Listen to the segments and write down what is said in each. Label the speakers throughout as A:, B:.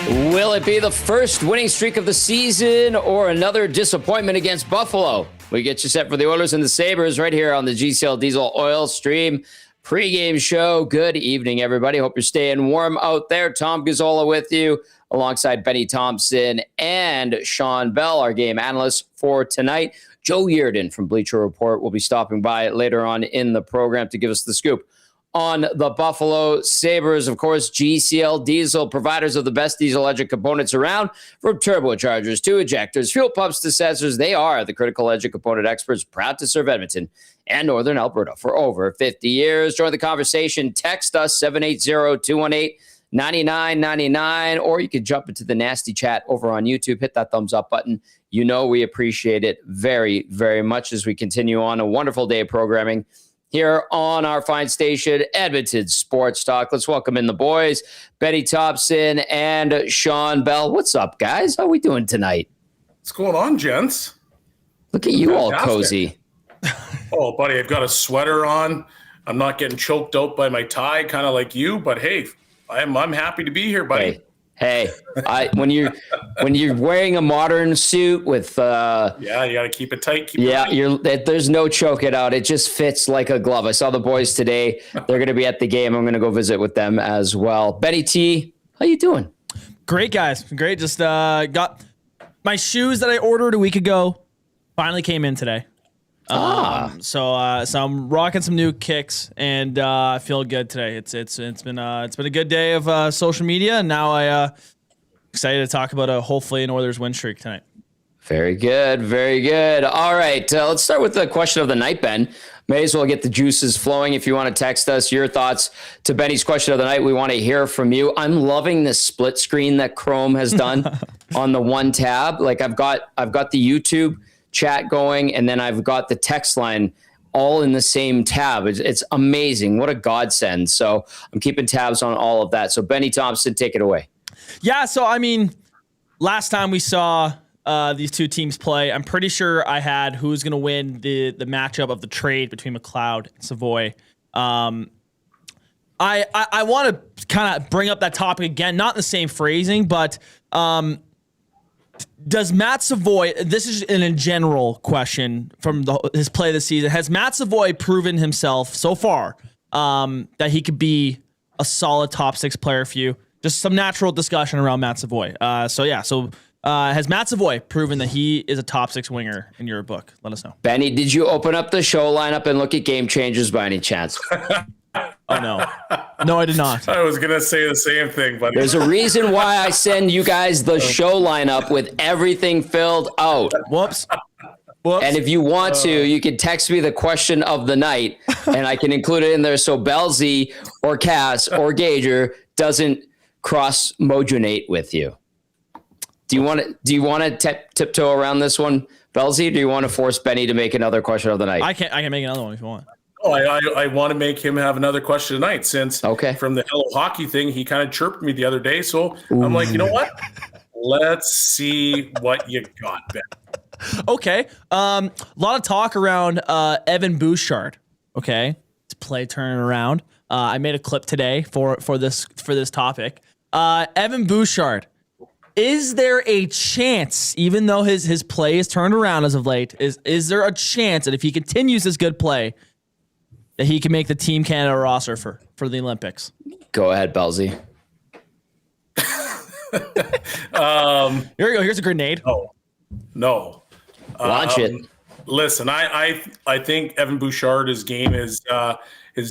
A: Will it be the first winning streak of the season or another disappointment against Buffalo? We get you set for the Oilers and the Sabres right here on the GCL Diesel Oil Stream pregame show. Good evening, everybody. Hope you're staying warm out there. Tom Gazzola with you alongside Benny Thomson and Shawn Belle, our game analyst for tonight. Joe Yearden from Bleacher Report will be stopping by later on in the program to give us the scoop on the Buffalo Sabres. Of course, GCL Diesel, providers of the best diesel engine components around, from turbochargers to ejectors, fuel pumps to sensors. They are the critical engine component experts, proud to serve Edmonton and Northern Alberta for over 50 years. Join the conversation. Text us 780-218-9999, or you can jump into the nasty chat over on YouTube. Hit that thumbs up button. You know we appreciate it very, very much as we continue on a wonderful day of programming here on our fine station, Edmonton Sports Talk. Let's welcome in the boys, Benny Thomson and Shawn Belle. What's up, guys? How are we doing tonight?
B: What's going on, gents?
A: Look at you, all cozy.
B: Oh, buddy, I've got a sweater on. I'm not getting choked out by my tie, kind of like you. But hey, I'm happy to be here, buddy.
A: Hey, when you're wearing a modern suit with
B: yeah, you got to keep it tight.
A: There's no choke it out. It just fits like a glove. I saw the boys today. They're going to be at the game. I'm going to go visit with them as well. Betty T, how you doing?
C: Great, guys. Great. Just got my shoes that I ordered a week ago. Finally came in today. So I'm rocking some new kicks and I feel good today. It's been a good day of social media, and now I excited to talk about hopefully an Oilers win streak tonight.
A: Very good, very good. All right, let's start with the question of the night, Ben. May as well get the juices flowing. If you want to text us your thoughts to Benny's question of the night, we want to hear from you. I'm loving this split screen that Chrome has done on the one tab. Like I've got the YouTube chat going, and then I've got the text line all in the same tab. It's amazing. What a godsend. So I'm keeping tabs on all of that. So Benny Thomson, take it away.
C: Yeah, so I mean, last time we saw these two teams play, I'm pretty sure I had who's going to win the matchup of the trade between McLeod and Savoy. I want to kind of bring up that topic again, not in the same phrasing, but does Matt Savoy, this is a general question from his play this season, has Matt Savoy proven himself so far that he could be a solid top six player for you? Just some natural discussion around Matt Savoy. So has Matt Savoy proven that he is a top six winger in your book? Let us know.
A: Benny, did you open up the show lineup and look at Game Changers by any chance?
C: Oh, no. No, I did not.
B: I was going to say the same thing, buddy.
A: There's a reason why I send you guys the show lineup with everything filled out.
C: Whoops.
A: And if you want to, you can text me the question of the night, and I can include it in there so Belzy or Cass or Gager doesn't cross-mogenate with you. Do you want to tiptoe around this one, Belzy, or do you want to force Benny to make another question of the night?
C: I can make another one if you want.
B: Oh, I want to make him have another question tonight since from the Hello Hockey thing, he kind of chirped me the other day. So I'm like, you know what? Let's see what you got, Ben.
C: Okay. A lot of talk around Evan Bouchard. Okay. His play turning around. I made a clip today for this topic. Evan Bouchard. Is there a chance, even though his play is turned around as of late, is there a chance that if he continues his good play, that he can make the Team Canada roster for the Olympics?
A: Go ahead, Belzy.
C: Here we go. Here's a grenade.
B: No.
A: Launch it.
B: Listen, I think Evan Bouchard, his game has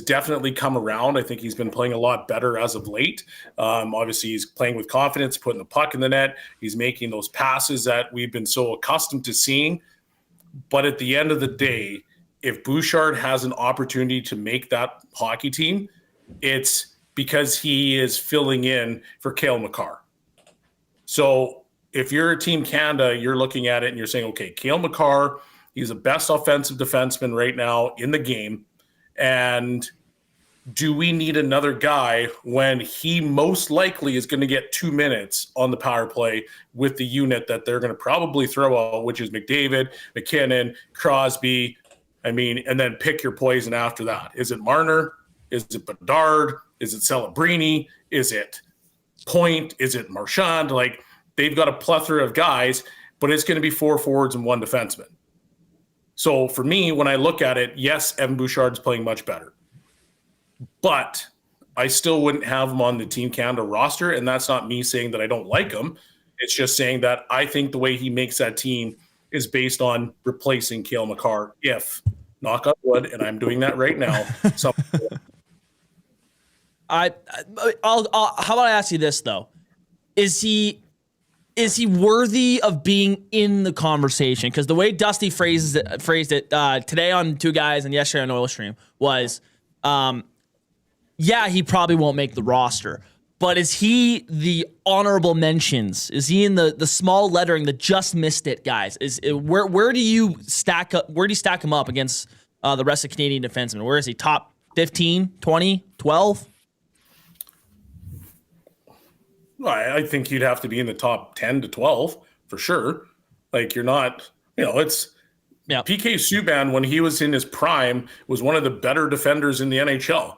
B: definitely come around. I think he's been playing a lot better as of late. Obviously, he's playing with confidence, putting the puck in the net. He's making those passes that we've been so accustomed to seeing. But at the end of the day, if Bouchard has an opportunity to make that hockey team, it's because he is filling in for Cale Makar. So if you're a Team Canada, you're looking at it and you're saying, okay, Cale Makar, he's the best offensive defenseman right now in the game. And do we need another guy when he most likely is going to get 2 minutes on the power play with the unit that they're going to probably throw out, which is McDavid, McKinnon, Crosby, and then pick your poison after that. Is it Marner? Is it Bedard? Is it Celebrini? Is it Point? Is it Marchand? Like, they've got a plethora of guys, but it's going to be 4 forwards and 1 defenseman. So for me, when I look at it, yes, Evan Bouchard's playing much better. But I still wouldn't have him on the Team Canada roster, and that's not me saying that I don't like him. It's just saying that I think the way he makes that team is based on replacing Cale Makar, if, knock on wood, and I'm doing that right now.
C: How about I ask you this though? Is he worthy of being in the conversation? Because the way Dusty phrased it today on Two Guys and yesterday on Oil Stream was, yeah, he probably won't make the roster, but is he the honorable mentions? Is he in the small lettering, the just missed it guys? Where do you stack up? Where do you stack him up against the rest of Canadian defensemen? Where is he? Top 15, 20, 12?
B: I think you'd have to be in the top 10 to 12 for sure. Like, you're not, it's PK Subban, when he was in his prime, was one of the better defenders in the NHL.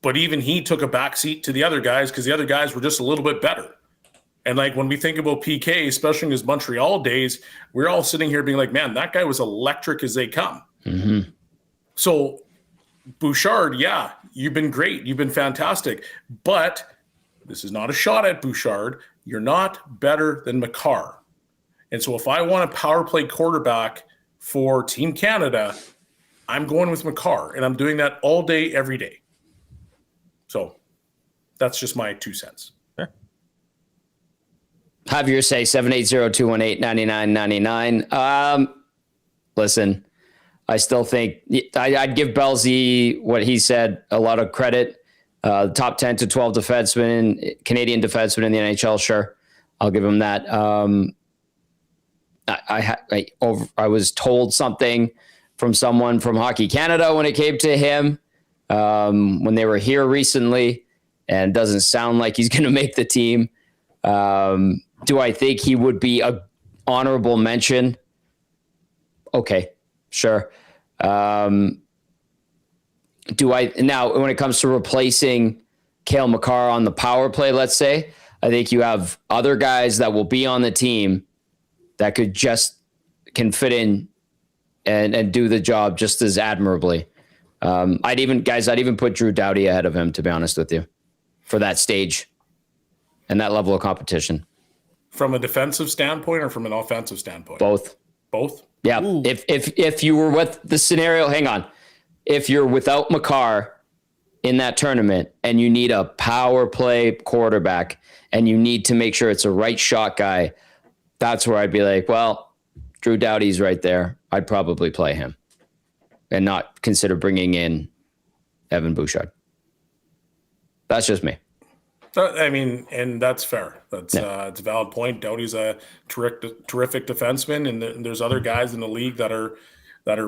B: But even he took a backseat to the other guys because the other guys were just a little bit better. And like, when we think about PK, especially in his Montreal days, we're all sitting here being like, man, that guy was electric as they come.
A: Mm-hmm.
B: So Bouchard, yeah, you've been great. You've been fantastic. But this is not a shot at Bouchard. You're not better than Makar. And so if I want a power play quarterback for Team Canada, I'm going with Makar, and I'm doing that all day, every day. So that's just my 2 cents.
C: Sure.
A: Javier say 780-218-9999. Listen, I still think I'd give Bellsy what he said a lot of credit. Top 10 to 12 defensemen, Canadian defensemen in the NHL, sure. I'll give him that. I was told something from someone from Hockey Canada when it came to him when they were here recently, and it doesn't sound like he's going to make the team. Do I think he would be a honorable mention? Okay, sure. Now, when it comes to replacing Cale Makar on the power play, let's say, I think you have other guys that will be on the team that can fit in and do the job just as admirably. I'd even put Drew Doughty ahead of him, to be honest with you, for that stage and that level of competition.
B: From a defensive standpoint or from an offensive standpoint?
A: Both. Yeah.
C: Ooh.
A: If you were with the scenario, hang on. If you're without Makar in that tournament and you need a power play quarterback and you need to make sure it's a right shot guy, that's where I'd be like, well, Drew Doughty's right there. I'd probably play him and not consider bringing in Evan Bouchard. That's just me.
B: I mean, and that's fair. It's a valid point. Doughty's a terrific defenseman, and there's other guys in the league that are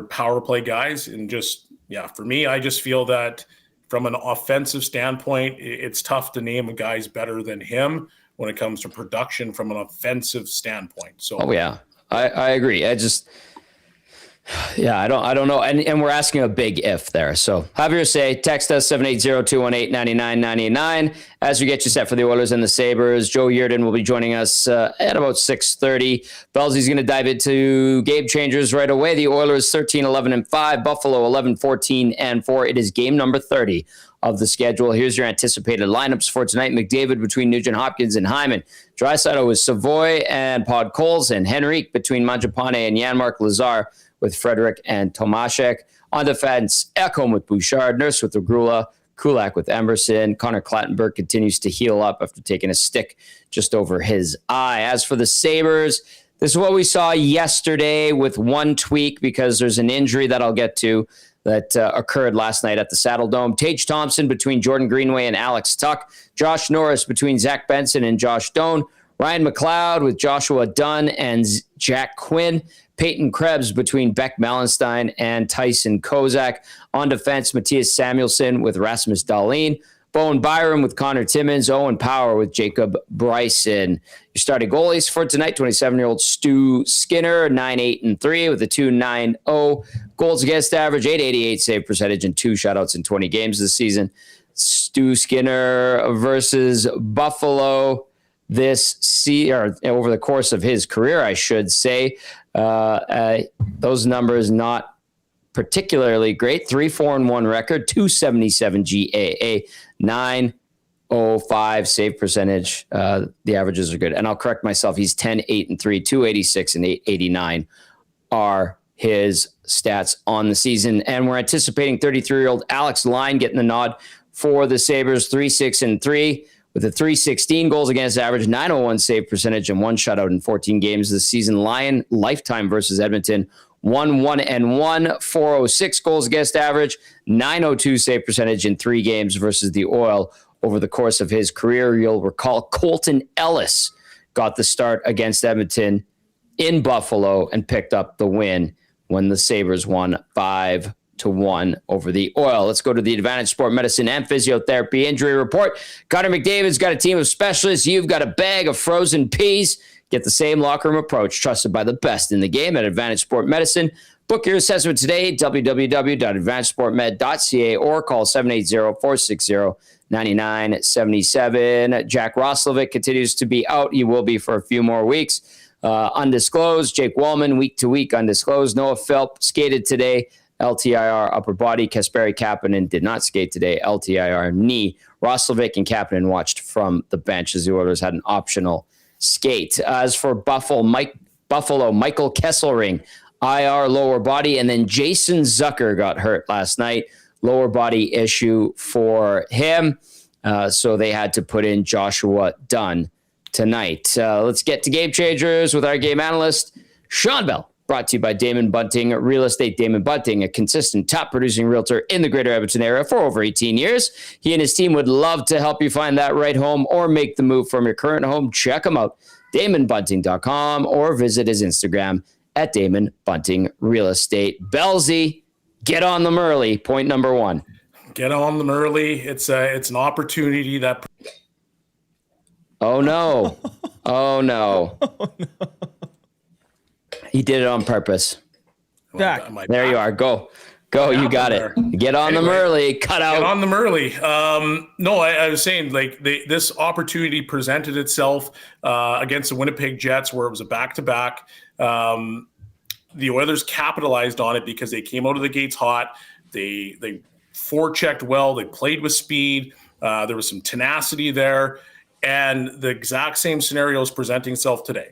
B: power play guys. And just, for me, I just feel that from an offensive standpoint, it's tough to name guys better than him when it comes to production from an offensive standpoint. So,
A: I agree. I don't know. And we're asking a big if there. So Javier say, text us 780-218-9999 as we get you set for the Oilers and the Sabres. Joe Yerdon will be joining us at about 6:30. Belzy's going to dive into game changers right away. The Oilers 13-11-5, Buffalo 11-14-4. It is game number 30 of the schedule. Here's your anticipated lineups for tonight. McDavid between Nugent Hopkins and Hyman. Draisaitl with Savoy and Podkolzin. And Henrique between Mangiapane and Janmark Lazar with Frederick and Tomashek. On defense, Ekholm with Bouchard, Nurse with Regrula, Kulak with Emerson. Connor Clattenburg continues to heal up after taking a stick just over his eye. As for the Sabres, this is what we saw yesterday with one tweak because there's an injury that I'll get to that occurred last night at the Saddle Dome. Tage Thompson between Jordan Greenway and Alex Tuck. Josh Norris between Zach Benson and Josh Doan. Ryan McLeod with Joshua Dunn and Jack Quinn. Peyton Krebs between Beck Malenstein and Tyson Kozak. On defense, Matthias Samuelsson with Rasmus Dahlin. Bowen Byram with Connor Timmins. Owen Power with Jacob Bryson. Your starting goalies for tonight, 27-year-old Stu Skinner, 9-8-3 with a 2.90 goals against average, 888 save percentage, and 2 shutouts in 20 games this season. Stu Skinner versus Buffalo over the course of his career, I should say. Those numbers not particularly great. 3-4-1 record, 277 GAA, 905 save percentage. The averages are good. And I'll correct myself. He's 10-8-3, 286 and 889 are his stats on the season. And we're anticipating 33-year-old Alex Line getting the nod for the Sabres, 3-6-3 with a 316 goals against average, 901 save percentage, and 1 shutout in 14 games this season. Lion lifetime versus Edmonton, 1-1-1, 406 goals against average, 902 save percentage in 3 games versus the Oil over the course of his career. You'll recall Colton Ellis got the start against Edmonton in Buffalo and picked up the win when the Sabres won 5-1 over the Oil. Let's go to the Advantage Sport Medicine and Physiotherapy Injury Report. Connor McDavid's got a team of specialists. You've got a bag of frozen peas. Get the same locker room approach trusted by the best in the game at Advantage Sport Medicine. Book your assessment today, www.advantagesportmed.ca, or call 780-460-9977. Jack Roslovic continues to be out. He will be for a few more weeks. Undisclosed. Jake Wallman, week to week, undisclosed. Noah Philp skated today. LTIR upper body. Kasperi Kapanen did not skate today. LTIR knee. Roslovic and Kapanen watched from the bench as the Oilers had an optional skate. As for Buffalo, Michael Kesselring, IR lower body, and then Jason Zucker got hurt last night. Lower body issue for him. So they had to put in Joshua Dunn tonight. Let's get to Game Changers with our game analyst, Shawn Belle. Brought to you by Damon Bunting Real Estate. Damon Bunting, a consistent top-producing realtor in the greater Edmonton area for over 18 years. He and his team would love to help you find that right home or make the move from your current home. Check him out, DamonBunting.com, or visit his Instagram at Damon Bunting Real Estate. Bellsy, get on them early. Point number 1.
B: Get on them early. It's an opportunity that...
A: Oh, no. Oh, no.
C: Oh, no.
A: He did it on purpose.
C: Jack,
A: there you are. Go. You got it. Get on them early. Cut out.
B: Get on them early. No, I was saying, like, this opportunity presented itself against the Winnipeg Jets, where it was a back-to-back. The Oilers capitalized on it because they came out of the gates hot. They forechecked well. They played with speed. There was some tenacity there. And the exact same scenario is presenting itself today.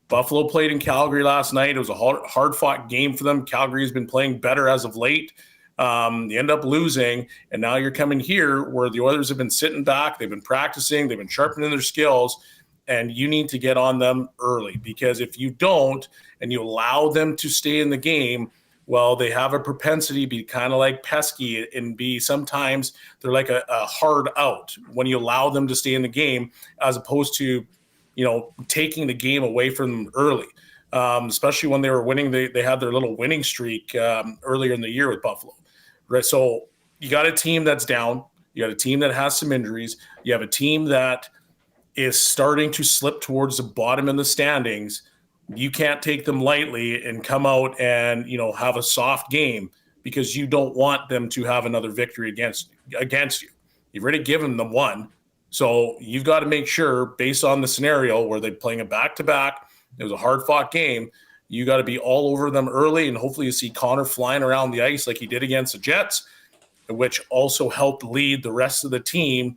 B: Buffalo played in Calgary last night. It was a hard-fought game for them. Calgary's been playing better as of late. They end up losing, and now you're coming here where the Oilers have been sitting back. They've been practicing. They've been sharpening their skills, and you need to get on them early, because if you don't and you allow them to stay in the game, well, they have a propensity to be kind of like pesky and be sometimes they're like a hard out when you allow them to stay in the game, as opposed to taking the game away from them early, especially when they were winning. They had their little winning streak earlier in the year with Buffalo, right? So you got a team that's down. You got a team that has some injuries. You have a team that is starting to slip towards the bottom in the standings. You can't take them lightly and come out and have a soft game, because you don't want them to have another victory against you. You've already given them one. So you've got to make sure, based on the scenario where they're playing a back-to-back, it was a hard-fought game, you got to be all over them early, and hopefully you see Connor flying around the ice like he did against the Jets, which also helped lead the rest of the team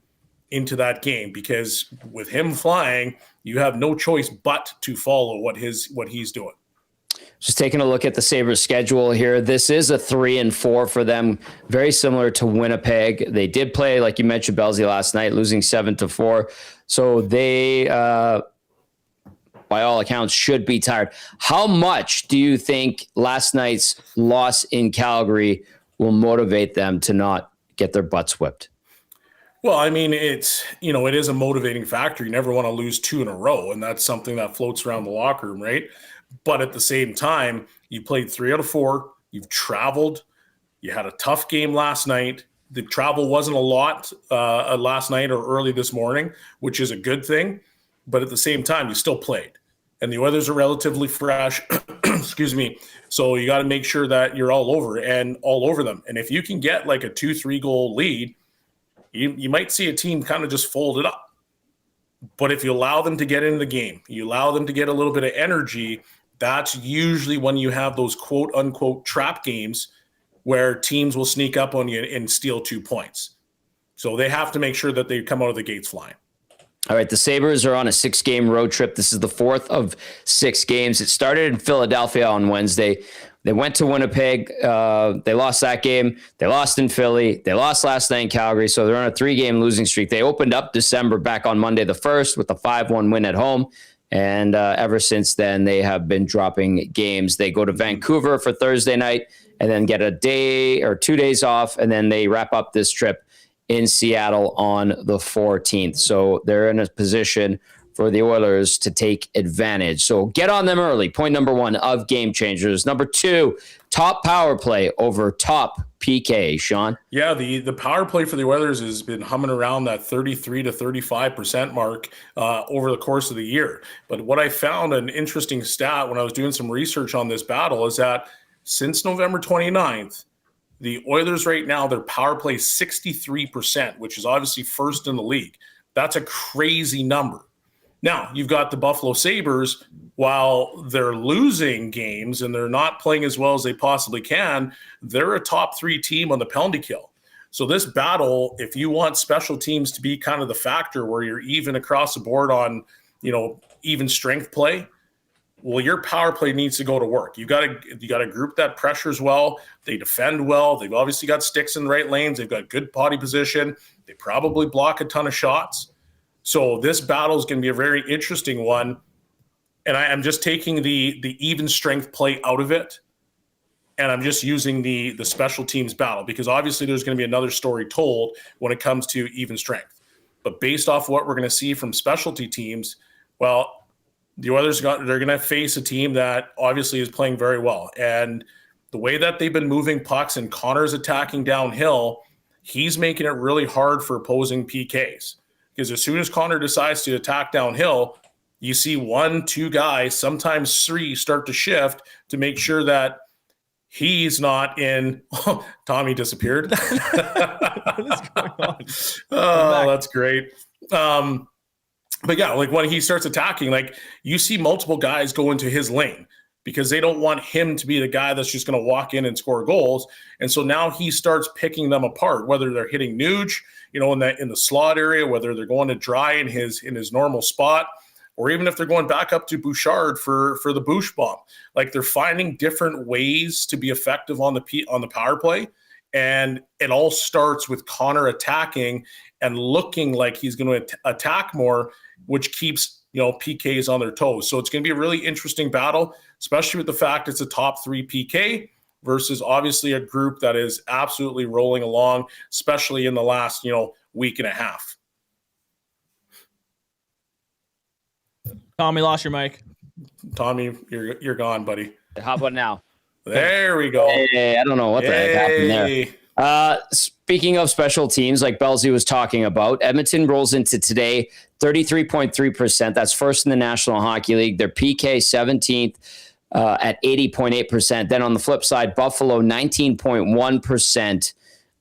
B: into that game, because with him flying, you have no choice but to follow what he's doing.
A: Just taking a look at the Sabres schedule here. This is a 3-4 for them, very similar to Winnipeg. They did play, like you mentioned, Bellsy last night, losing 7-4. So they, by all accounts, should be tired. How much do you think last night's loss in Calgary will motivate them to not get their butts whipped?
B: Well, I mean, it is a motivating factor. You never want to lose 2 in a row, and that's something that floats around the locker room, right? But at the same time, you played 3 out of 4. You've traveled. You had a tough game last night. The travel wasn't a lot last night or early this morning, which is a good thing. But at the same time, you still played. And the Oilers are relatively fresh. Excuse me. So you got to make sure that you're all over them. And if you can get like a 2-3 goal lead, you might see a team kind of just fold it up. But if you allow them to get into the game, you allow them to get a little bit of energy, that's usually when you have those quote unquote trap games where teams will sneak up on you and steal 2 points. So they have to make sure that they come out of the gates flying.
A: All right, the Sabres are on a 6-game road trip. This is the 4th of 6 games. It started in Philadelphia on Wednesday. They went to Winnipeg. They lost that game. They lost in Philly. They lost last night in Calgary. So they're on a 3-game losing streak. They opened up December back on Monday the 1st with a 5-1 win at home. And ever since then, they have been dropping games. They go to Vancouver for Thursday night and then get a day or 2 days off. And then they wrap up this trip in Seattle on the 14th. So they're in a position for the Oilers to take advantage. So get on them early. Point number 1 of game changers. Number 2, top power play over top PK. Shawn?
B: Yeah, the power play for the Oilers has been humming around that 33 to 35% mark over the course of the year. But what I found, an interesting stat when I was doing some research on this battle, is that since November 29th, the Oilers right now, their power play is 63%, which is obviously first in the league. That's a crazy number. Now, you've got the Buffalo Sabres, while they're losing games and they're not playing as well as they possibly can, they're a top 3 team on the penalty kill. So this battle, if you want special teams to be kind of the factor where you're even across the board on, even strength play, well, your power play needs to go to work. You got a group that pressures well. They defend well. They've obviously got sticks in the right lanes. They've got good body position. They probably block a ton of shots. So this battle is going to be a very interesting one. And I'm just taking the even strength play out of it. And I'm just using the special teams battle, because obviously there's going to be another story told when it comes to even strength. But based off what we're going to see from specialty teams, well, the Oilers they're going to face a team that obviously is playing very well. And the way that they've been moving pucks and Connor's attacking downhill, he's making it really hard for opposing PKs. Because as soon as Connor decides to attack downhill, you see 1, 2 guys, sometimes 3, start to shift to make sure that he's not in. Oh, Tommy disappeared.
C: What is going on?
B: Oh, that's great. But yeah, like when he starts attacking, like you see multiple guys go into his lane because they don't want him to be the guy that's just going to walk in and score goals. And so now he starts picking them apart, whether they're hitting Nuge, in the slot area, whether they're going to Dry in his normal spot, or even if they're going back up to Bouchard for the Bouch bomb. Like they're finding different ways to be effective on the power play. And it all starts with Connor attacking and looking like he's going to attack more, which keeps PKs on their toes. So it's going to be a really interesting battle, especially with the fact it's a top 3 PK versus obviously a group that is absolutely rolling along, especially in the last week and a half.
C: Tommy, lost your mic.
B: Tommy, you're gone, buddy.
A: How about now?
B: There we go.
A: Hey, I don't know what the heck happened there. Speaking of special teams, like Bellsy was talking about, Edmonton rolls into today 33.3%. That's first in the National Hockey League. Their PK 17th at 80.8%. Then on the flip side, Buffalo 19.1%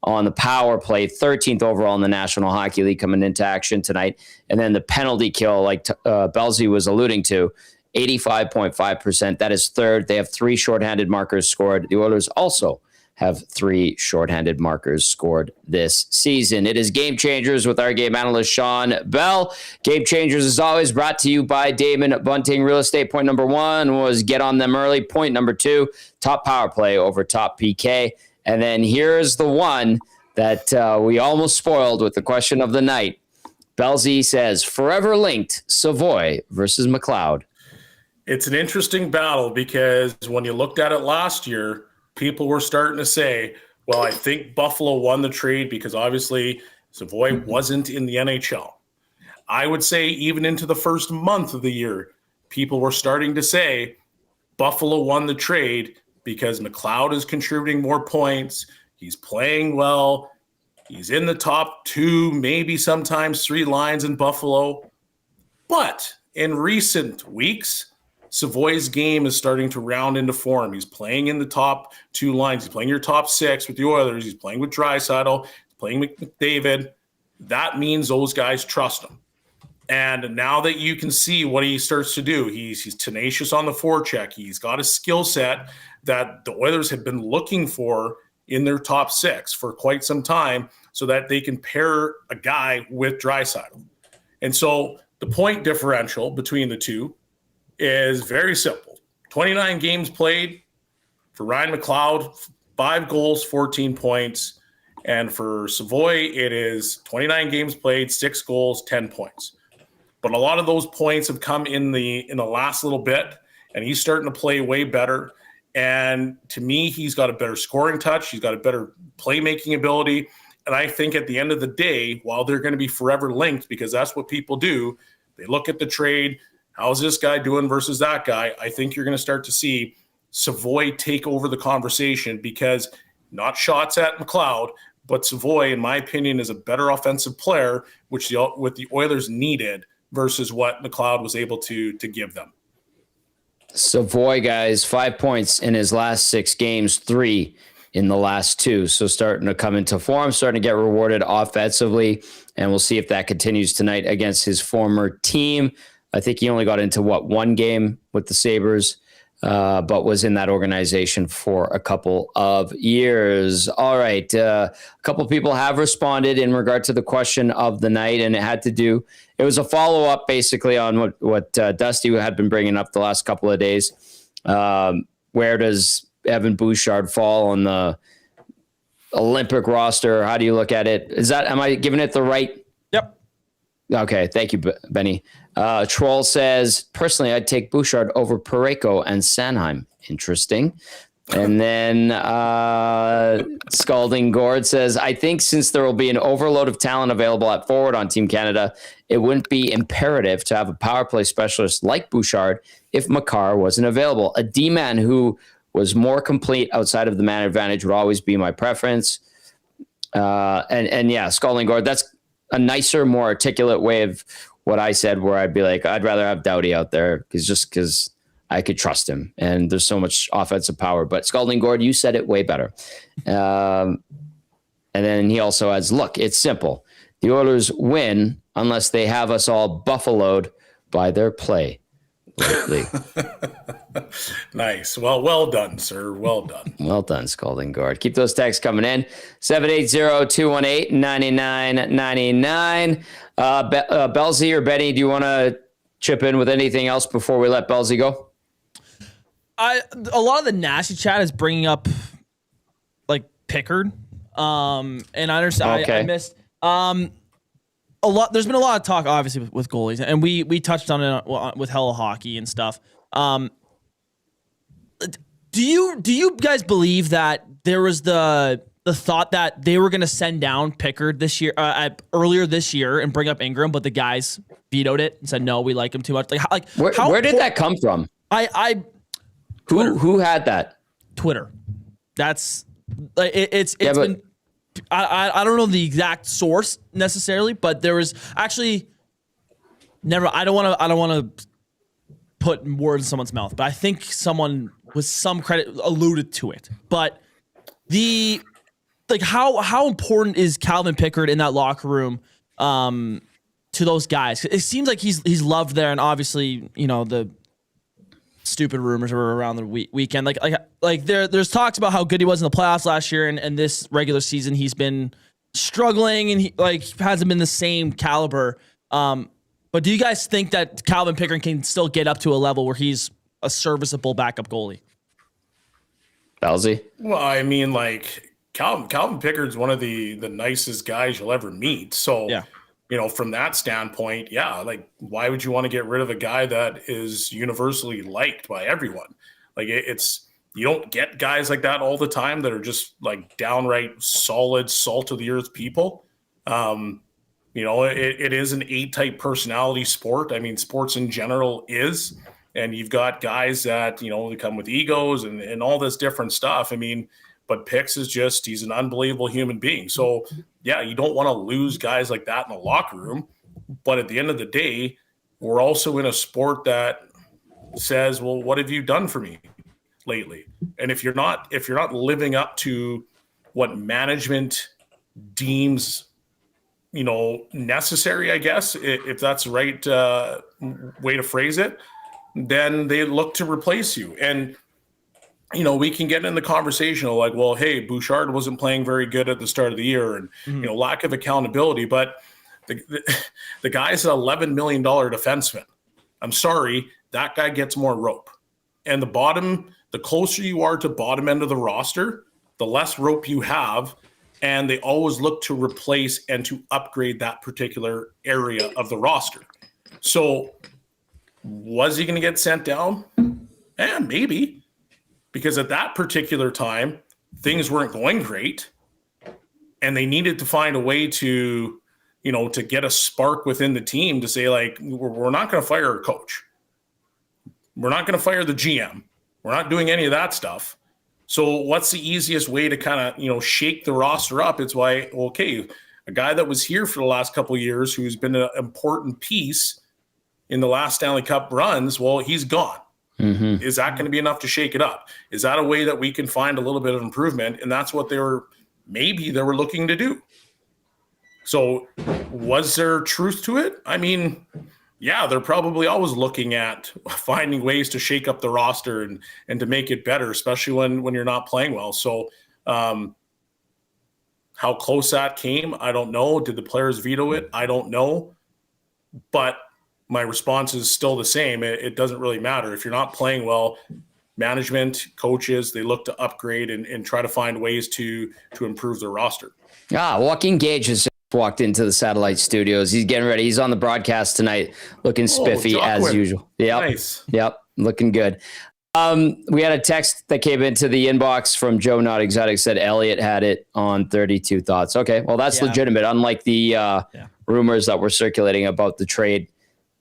A: on the power play, 13th overall in the National Hockey League coming into action tonight. And then the penalty kill, like Bellsy was alluding to, 85.5%. That is third. They have 3 shorthanded markers scored. The Oilers also have 3 shorthanded markers scored this season. It is Game Changers with our game analyst, Shawn Belle. Game Changers is always brought to you by Damon Bunting Real Estate. Point number 1 was get on them early. Point number 2, top power play over top PK. And then here's the one that we almost spoiled with the question of the night. Bellsy says, forever linked, Savoy versus McLeod.
B: It's an interesting battle because when you looked at it last year, people were starting to say, well, I think Buffalo won the trade because obviously Savoy wasn't in the NHL. I would say even into the first month of the year, people were starting to say Buffalo won the trade because McLeod is contributing more points. He's playing well. He's in the top 2, maybe sometimes 3 lines in Buffalo. But in recent weeks, Savoy's game is starting to round into form. He's playing in the top 2 lines. He's playing your top 6 with the Oilers. He's playing with Draisaitl. He's playing with McDavid. that means those guys trust him. And now that you can see what he starts to do, he's tenacious on the forecheck. He's got a skill set that the Oilers have been looking for in their top six for quite some time, so that they can pair a guy with Draisaitl. And so the point differential between the two is very simple. 29 games played for Ryan McLeod, 5 goals, 14 points. And for Savoy, it is 29 games played, 6 goals, 10 points. But a lot of those points have come in the last little bit, and he's starting to play way better. And to me, he's got a better scoring touch. He's got a better playmaking ability. And I think at the end of the day, while they're going to be forever linked, because that's what people do, they look at the trade, how's this guy doing versus that guy? I think you're going to start to see Savoy take over the conversation, because not shots at McLeod, but Savoy, in my opinion, is a better offensive player, which what the Oilers needed versus what McLeod was able to give them.
A: Savoy, guys, 5 points in his last 6 games, 3 in the last 2. So starting to come into form, starting to get rewarded offensively. And we'll see if that continues tonight against his former team. I think he only got into, 1 game with the Sabres, but was in that organization for a couple of years. All right. A couple people have responded in regard to the question of the night, and it was a follow-up basically on what Dusty had been bringing up the last couple of days. Where does Evan Bouchard fall on the Olympic roster? How do you look at it? Am I giving it the right?
C: Yep.
A: Okay. Thank you, Benny. Troll says, personally, I'd take Bouchard over Parayko and Sanheim. Interesting. And then Scalding Gord says, I think since there will be an overload of talent available at forward on Team Canada, it wouldn't be imperative to have a power play specialist like Bouchard if Makar wasn't available. A D-man who was more complete outside of the man advantage would always be my preference. And yeah, Scalding Gord, that's a nicer, more articulate way of what I said, where I'd be like, I'd rather have Doughty out there because I could trust him, and there's so much offensive power. But Scalding Gord, you said it way better. And then he also adds, look, it's simple. The Oilers win unless they have us all buffaloed by their play lately.
B: Nice. Well done, sir. Well done.
A: Well done, Scalding Gord. Keep those texts coming in. 780-218-9999. Bellsy or Benny, do you want to chip in with anything else before we let Bellsy go?
C: A lot of the nasty chat is bringing up like Pickard. And I understand.
A: Okay.
C: I missed a lot. There's been a lot of talk, obviously, with goalies, and we touched on it with Hella Hockey and stuff. Do you guys believe that there was the thought that they were going to send down Pickard this year, earlier this year, and bring up Ingram, but the guys vetoed it and said no, we like him too much?
A: Where did that come from? Who had that?
C: Twitter. That's it's been. I don't know the exact source necessarily, but there was actually never. I don't want to put words in someone's mouth, but I think someone with some credit alluded to it. But how important is Calvin Pickard in that locker room to those guys? It seems like he's loved there, and obviously, the stupid rumors were around the weekend. There's talks about how good he was in the playoffs last year, and this regular season he's been struggling, and he hasn't been the same caliber. But do you guys think that Calvin Pickard can still get up to a level where he's a serviceable backup goalie?
A: Bellsy?
B: Well, I mean, Calvin Pickard's one of the nicest guys you'll ever meet. So,
C: yeah.
B: From that standpoint, yeah, why would you want to get rid of a guy that is universally liked by everyone? You don't get guys like that all the time that are just downright solid, salt of the earth people. It is an A-type personality sport. I mean, sports in general is, and you've got guys that, they come with egos and all this different stuff. I mean, but Pix is he's an unbelievable human being. So yeah, you don't want to lose guys like that in the locker room. But at the end of the day, we're also in a sport that says, well, what have you done for me lately? And if you're not living up to what management deems necessary, I guess, if that's the right way to phrase it, then they look to replace you. And, we can get in the conversation of like, well, hey, Bouchard wasn't playing very good at the start of the year and, lack of accountability. But the guy's an $11 million defenseman. I'm sorry, that guy gets more rope. And the closer you are to bottom end of the roster, the less rope you have. And they always look to replace and to upgrade that particular area of the roster. So was he going to get sent down? Maybe. Because at that particular time, things weren't going great. And they needed to find a way to, to get a spark within the team to say, like, we're not going to fire our coach. We're not going to fire the GM. We're not doing any of that stuff. So what's the easiest way to kind of, shake the roster up? It's why, okay, a guy that was here for the last couple of years who's been an important piece in the last Stanley Cup runs, well, he's gone. Mm-hmm. Is that going to be enough to shake it up? Is that a way that we can find a little bit of improvement? And that's what they were looking to do. So was there truth to it? I mean, yeah, they're probably always looking at finding ways to shake up the roster and to make it better, especially when you're not playing well. So how close that came, I don't know. Did the players veto it? I don't know. But my response is still the same. It doesn't really matter. If you're not playing well, management, coaches, they look to upgrade and try to find ways to improve their roster.
A: Joaquin Gage has walked into the satellite studios. He's getting ready. He's on the broadcast tonight, looking spiffy as usual. Yep.
B: Nice.
A: Yep. Looking good. We had a text that came into the inbox from Joe Not Exotic, said Elliott had it on 32 Thoughts. Okay. Well, that's legitimate. Unlike the rumors that were circulating about the trade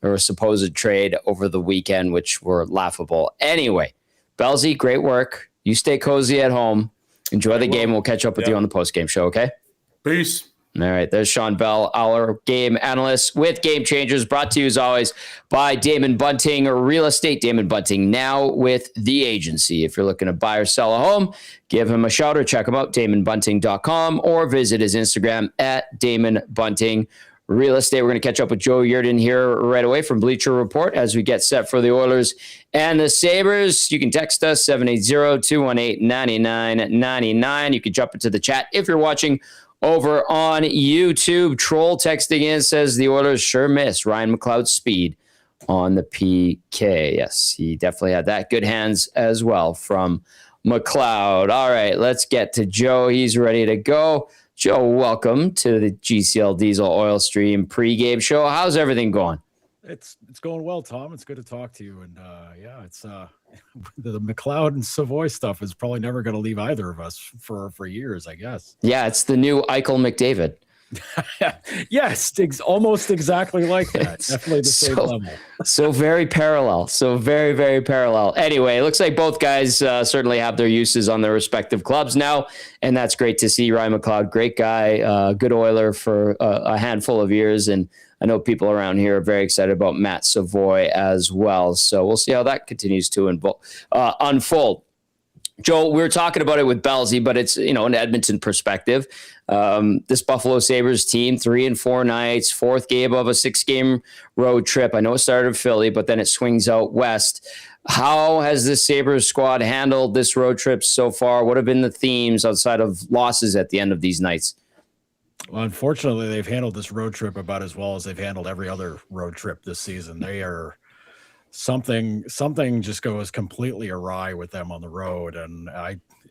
A: or a supposed trade over the weekend, which were laughable. Anyway, Bellsy, great work. You stay cozy at home. Enjoy the game. We'll catch up with you on the post-game show, okay?
B: Peace.
A: All right, there's Shawn Belle, our game analyst with Game Changers, brought to you as always by Damon Bunting, Real Estate. Damon Bunting, now with the agency. If you're looking to buy or sell a home, give him a shout or check him out, damonbunting.com, or visit his Instagram at Damon Bunting Real Estate. We're going to catch up with Joe Yerdon here right away from Bleacher Report as we get set for the Oilers and the Sabres. You can text us 780-218-9999. You can jump into the chat if you're watching over on YouTube. Troll texting in says the Oilers sure miss Ryan McLeod's speed on the PK. Yes, he definitely had that. Good hands as well from McLeod. All right, let's get to Joe. He's ready to go. Joe, welcome to the GCL Diesel Oil Stream pregame show. How's everything going?
D: It's going well, Tom. It's good to talk to you. And it's the McLeod and Savoy stuff is probably never going to leave either of us for years, I guess.
A: Yeah, it's the new Eichel McDavid.
D: Yes, almost exactly like that. Definitely the same level.
A: So very parallel. So very, very parallel. Anyway, it looks like both guys certainly have their uses on their respective clubs now, and that's great to see. Ryan McLeod, great guy, good Oiler for a handful of years, and I know people around here are very excited about Matt Savoy as well. So we'll see how that continues to unfold. Joel, we were talking about it with Bellsy, but it's, an Edmonton perspective. This Buffalo Sabres team, 3-4 nights, fourth game of a 6-game road trip. I know it started in Philly, but then it swings out west. How has the Sabres squad handled this road trip so far? What have been the themes outside of losses at the end of these nights?
D: Well, unfortunately, they've handled this road trip about as well as they've handled every other road trip this season. They are something just goes completely awry with them on the road. And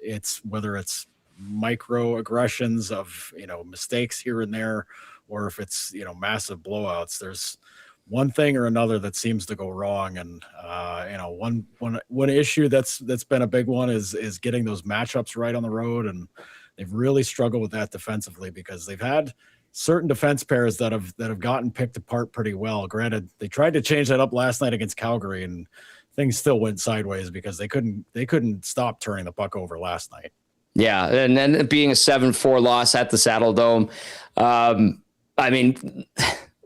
D: it's whether it's microaggressions of, mistakes here and there, or if it's, massive blowouts, there's one thing or another that seems to go wrong. And, one issue that's been a big one is getting those matchups right on the road. And they've really struggled with that defensively because they've had certain defense pairs that have gotten picked apart pretty well. Granted, they tried to change that up last night against Calgary, and things still went sideways because they couldn't stop turning the puck over last night.
A: Yeah, and then being a 7-4 loss at the Saddle Dome,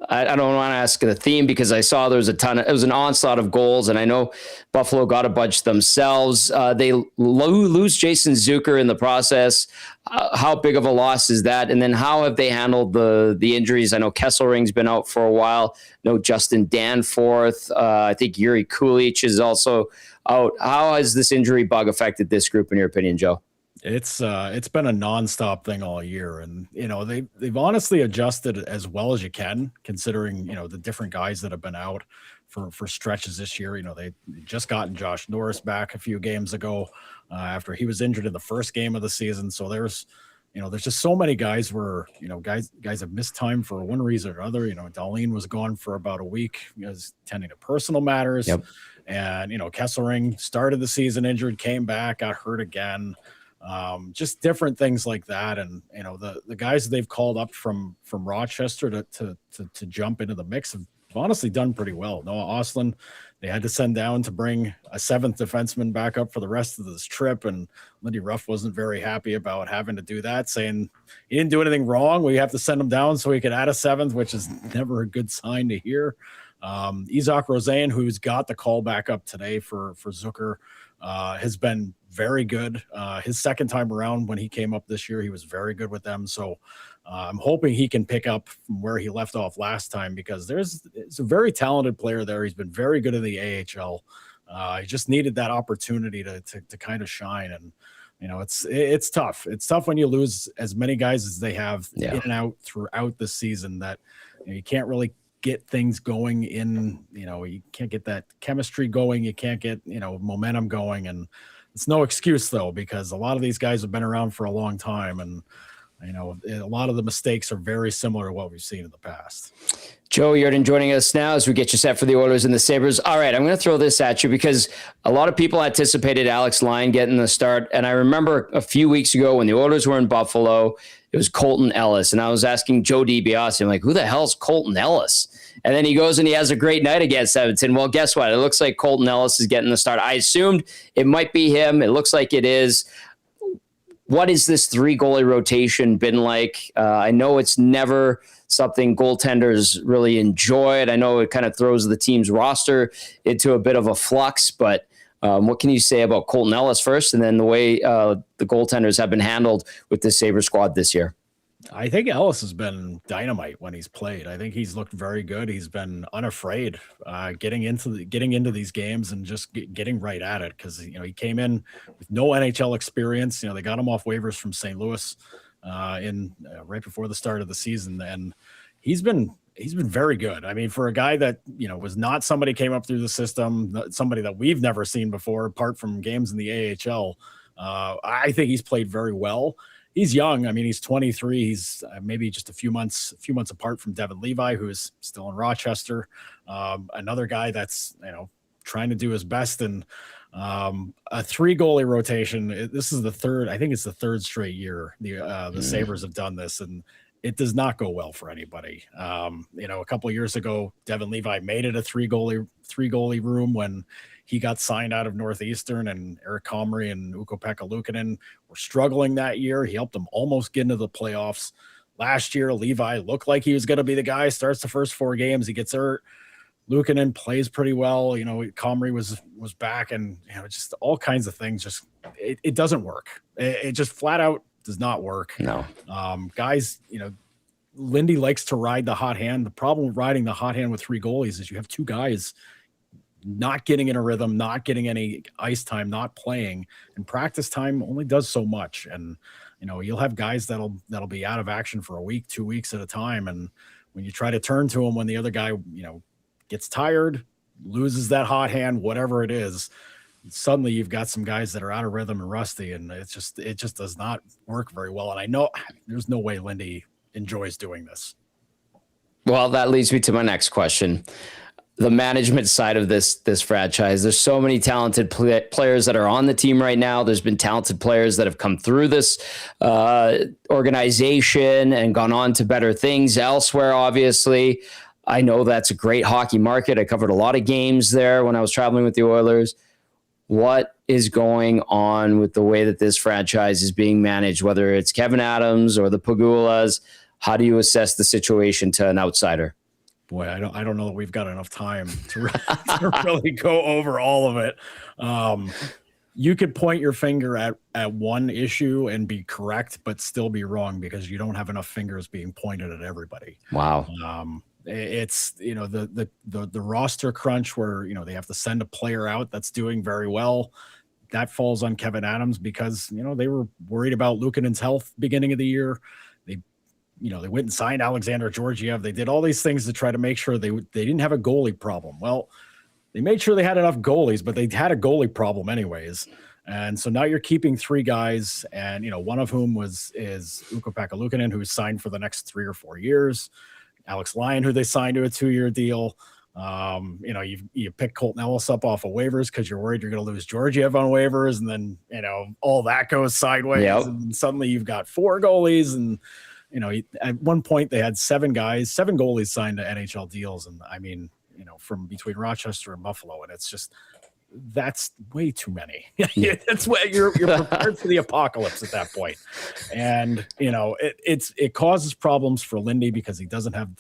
A: I don't want to ask the theme because I saw there was it was an onslaught of goals, and I know Buffalo got a bunch themselves. They lose Jason Zucker in the process. How big of a loss is that? And then how have they handled the injuries? I know Kesselring's been out for a while. No Justin Danforth. I think Yuri Kulich is also out. How has this injury bug affected this group, in your opinion, Joe?
D: It's been a nonstop thing all year, and they've honestly adjusted as well as you can, considering the different guys that have been out for stretches this year. They just gotten Josh Norris back a few games ago after he was injured in the first game of the season. So there's just so many guys where guys have missed time for one reason or another. Darlene was gone for about a week because tending to personal matters.
A: Yep.
D: And Kesselring started the season injured, came back, got hurt again. Just different things like that. And the guys they've called up from Rochester to jump into the mix have honestly done pretty well. Noah Ostlund, they had to send down to bring a seventh defenseman back up for the rest of this trip, and Lindy Ruff wasn't very happy about having to do that, saying he didn't do anything wrong. We have to send him down so he could add a seventh, which is never a good sign to hear. Isaac Rosen, who's got the call back up today for Zucker, has been very good. His second time around when he came up this year, he was very good with them. So I'm hoping he can pick up from where he left off last time, because it's a very talented player there. He's been very good in the AHL. He just needed that opportunity to kind of shine. And it's tough. It's tough when you lose as many guys as they have in and out throughout the season, that you can't really get things going you can't get that chemistry going. You can't get, momentum going. And it's no excuse though, because a lot of these guys have been around for a long time, and a lot of the mistakes are very similar to what we've seen in the past.
A: Joe Yerdon joining us now as we get you set for the Oilers and the Sabres. All right, I'm going to throw this at you because a lot of people anticipated Alex Lyon getting the start. And I remember a few weeks ago when the Oilers were in Buffalo, it was Colton Ellis. And I was asking Joe DiBiase, I'm like, who the hell's Colton Ellis? And then he goes and he has a great night against Edmonton. Well, guess what? It looks like Colton Ellis is getting the start. I assumed it might be him. It looks like it is. What is this 3-goalie rotation been like? I know it's never something goaltenders really enjoy. I know it kind of throws the team's roster into a bit of a flux, but what can you say about Colton Ellis first, and then the way the goaltenders have been handled with the Sabres squad this year?
D: I think Ellis has been dynamite when he's played. I think he's looked very good. He's been unafraid getting into these games and just getting right at it, because he came in with no NHL experience. They got him off waivers from St. Louis right before the start of the season, and he's been very good. I mean, for a guy that was not somebody came up through the system, somebody that we've never seen before, apart from games in the AHL, I think he's played very well. He's young. I mean, he's 23. He's maybe just a few months apart from Devin Levi, who is still in Rochester. Another guy that's trying to do his best. And a 3-goalie rotation. This is the third. I think it's the third straight year the Sabres have done this, and it does not go well for anybody. A couple of years ago, Devin Levi made it a 3-goalie room when he got signed out of Northeastern, and Eric Comrie and Ukko-Pekka Luukkonen were struggling that year. He helped them almost get into the playoffs. Last year, Levi looked like he was going to be the guy, starts the first 4 games. He gets hurt. Luukkonen plays pretty well. Comrie was back, and just all kinds of things. Just it doesn't work. It just flat out does not work.
A: No.
D: Guys, Lindy likes to ride the hot hand. The problem with riding the hot hand with 3 goalies is you have 2 guys not getting in a rhythm, not getting any ice time, not playing, and practice time only does so much. And you'll have guys that'll be out of action for a week, 2 weeks at a time, and when you try to turn to them when the other guy gets tired, loses that hot hand, whatever it is, suddenly you've got some guys that are out of rhythm and rusty, and it just does not work very well. And I know there's no way Lindy enjoys doing this.
A: Well, that leads me to my next question. The management side of this franchise. There's so many talented players that are on the team right now. There's been talented players that have come through this organization and gone on to better things elsewhere, obviously. I know that's a great hockey market. I covered a lot of games there when I was traveling with the Oilers. What is going on with the way that this franchise is being managed, whether it's Kevin Adams or the Pagulas? How do you assess the situation to an outsider?
D: Boy, I don't know that we've got enough time to really go over all of it. You could point your finger at one issue and be correct, but still be wrong because you don't have enough fingers being pointed at everybody.
A: Wow.
D: It's, the roster crunch where, they have to send a player out that's doing very well. That falls on Kevin Adams because, they were worried about Luukkonen's health beginning of the year. They went and signed Alexander Georgiev. They did all these things to try to make sure they didn't have a goalie problem. Well, they made sure they had enough goalies, but they had a goalie problem anyways. And so now you're keeping 3 guys, and one of whom is Ukko-Pekka Luukkonen, who's signed for the next 3 or 4 years. Alex Lyon, who they signed to a 2-year deal. You pick Colton Ellis up off of waivers because you're worried you're going to lose Georgiev on waivers, and then all that goes sideways, and suddenly you've got 4 goalies and. At one point they had 7 goalies signed to NHL deals. And I mean, from between Rochester and Buffalo, and it's just, that's way too many. That's what you're prepared for the apocalypse at that point. And, it causes problems for Lindy because he doesn't have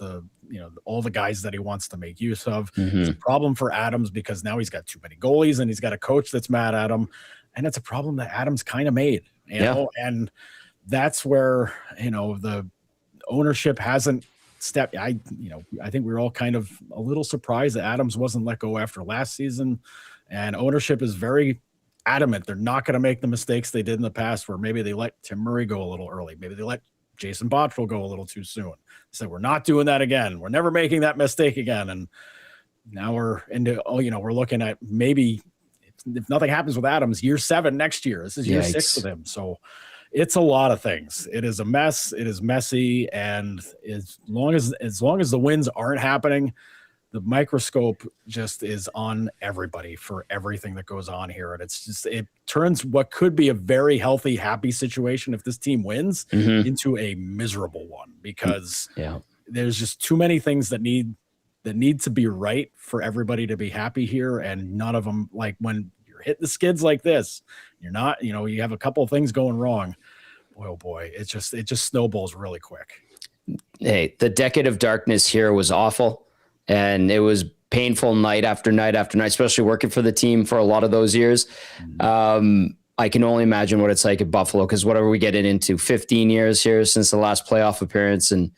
D: all the guys that he wants to make use of. It's a problem for Adams because now he's got too many goalies and he's got a coach that's mad at him. And it's a problem that Adams kind of made, and that's where, the ownership hasn't stepped. I think we were all kind of a little surprised that Adams wasn't let go after last season, and ownership is very adamant. They're not going to make the mistakes they did in the past where maybe they let Tim Murray go a little early. Maybe they let Jason Botterill go a little too soon. They said, we're not doing that again. We're never making that mistake again. And now we're into, we're looking at maybe if nothing happens with Adams, year 7 next year. This is year 6 with him. So it's a lot of things. It is a mess. It is messy. And as long as the wins aren't happening, the microscope just is on everybody for everything that goes on here. And it turns what could be a very healthy, happy situation if this team wins into a miserable one because there's just too many things that need to be right for everybody to be happy here. And none of them, like when you're hitting the skids like this, you're not, you have a couple of things going wrong. Oh boy, it just snowballs really quick.
A: Hey, the decade of darkness here was awful, and it was painful night after night after night, especially working for the team for a lot of those years. I can only imagine what it's like at Buffalo, because whatever we getting into 15 years here since the last playoff appearance. And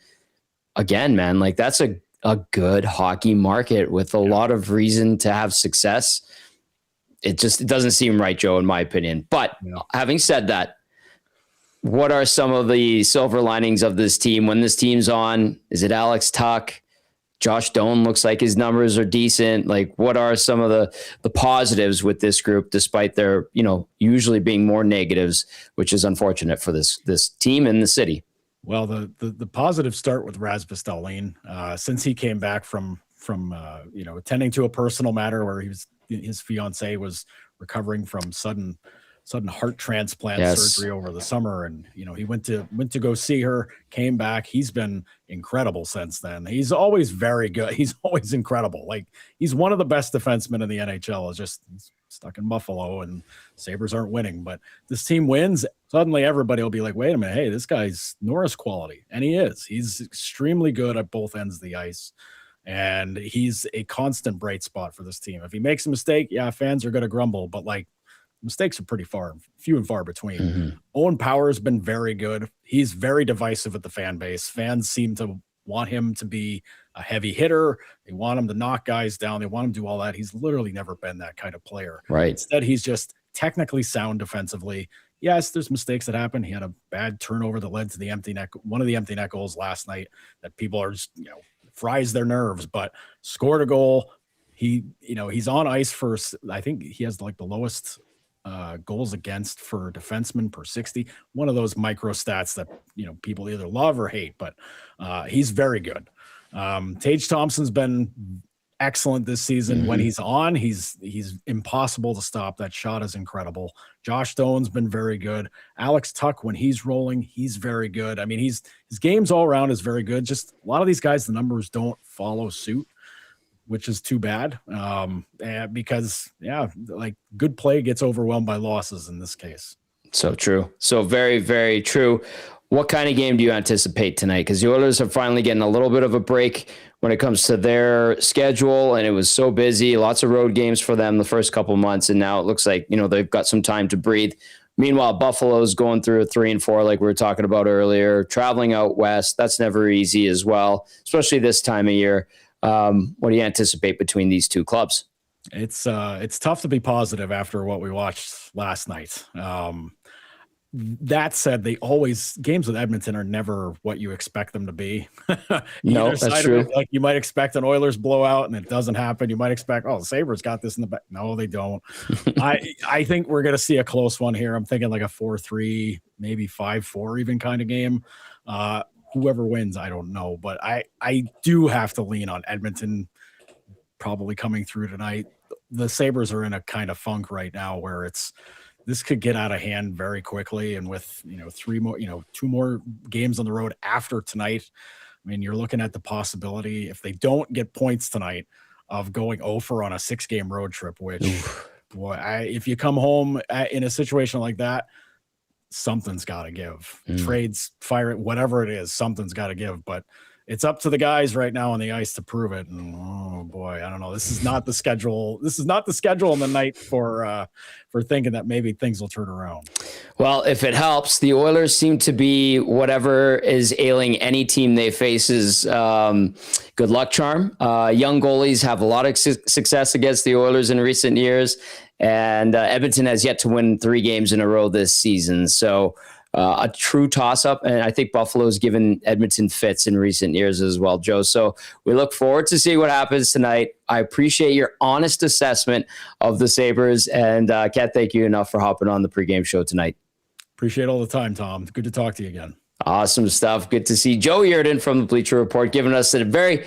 A: again, man, like that's a good hockey market with a lot of reason to have success. It doesn't seem right, Joe, in my opinion. But having said that, what are some of the silver linings of this team when this team's on? Is it Alex Tuck? Josh Doan looks like his numbers are decent. Like, what are some of the positives with this group, despite their, usually being more negatives, which is unfortunate for this team and the city?
D: Well, the positives start with Rasmus Dahlin. Since he came back from attending to a personal matter where his fiance was recovering from sudden heart transplant surgery over the summer, and he went to go see her, came back. He's been incredible since then. He's always very good. He's always incredible. Like, he's one of the best defensemen in the NHL. It's just he's stuck in Buffalo and Sabres aren't winning, but this team wins. Suddenly everybody will be like, wait a minute, hey, this guy's Norris quality. And he is. He's extremely good at both ends of the ice. And he's a constant bright spot for this team. If he makes a mistake, fans are going to grumble, but like, mistakes are pretty few and far between. Owen Power has been very good. He's very divisive with the fan base. Fans seem to want him to be a heavy hitter. They want him to knock guys down. They want him to do all that. He's literally never been that kind of player.
A: Right.
D: Instead, he's just technically sound defensively. Yes, there's mistakes that happen. He had a bad turnover that led to the empty net, one of the empty net goals last night that people are just, fries their nerves, but scored a goal. He's on ice for, I think he has like the lowest goals against for defensemen per 60. One of those micro stats that, people either love or hate, but he's very good. Tage Thompson's been excellent this season. When he's on, he's impossible to stop. That shot is incredible. Josh Doan's been very good. Alex Tuck, when he's rolling, he's very good. I mean, his games all around is very good. Just a lot of these guys, the numbers don't follow suit, which is too bad. Because like good play gets overwhelmed by losses in this case.
A: So true. So very, very true. What kind of game do you anticipate tonight? Because the Oilers are finally getting a little bit of a break when it comes to their schedule, and it was so busy, lots of road games for them the first couple months, and now it looks like, they've got some time to breathe. Meanwhile, Buffalo's going through a 3 and 4, like we were talking about earlier, traveling out west. That's never easy as well, especially this time of year. What do you anticipate between these two clubs?
D: It's tough to be positive after what we watched last night. That said, games with Edmonton are never what you expect them to be.
A: No, that's true.
D: Like you might expect an Oilers blowout and it doesn't happen. You might expect, the Sabres got this in the back. No, they don't. I think we're going to see a close one here. I'm thinking like a 4-3, maybe 5-4 even kind of game. Whoever wins, I don't know. But I do have to lean on Edmonton probably coming through tonight. The Sabres are in a kind of funk right now where this could get out of hand very quickly. And with, 2 more games on the road after tonight, I mean, you're looking at the possibility, if they don't get points tonight, of going over on a 6-game road trip, which, if you come home in a situation like that, something's got to give. Trades, fire it, whatever it is, something's got to give. But it's up to the guys right now on the ice to prove it. And oh boy, I don't know. This is not the schedule. This is not the schedule on the night for thinking that maybe things will turn around.
A: Well, if it helps, the Oilers seem to be whatever is ailing any team they face's good luck charm. Young goalies have a lot of success against the Oilers in recent years, and Edmonton has yet to win 3 games in a row this season. So a true toss-up, and I think Buffalo's given Edmonton fits in recent years as well, Joe. So we look forward to see what happens tonight. I appreciate your honest assessment of the Sabres, and can't thank you enough for hopping on the pregame show tonight.
D: Appreciate all the time, Tom. Good to talk to you again.
A: Awesome stuff. Good to see Joe Yerdon from the Bleacher Report giving us a very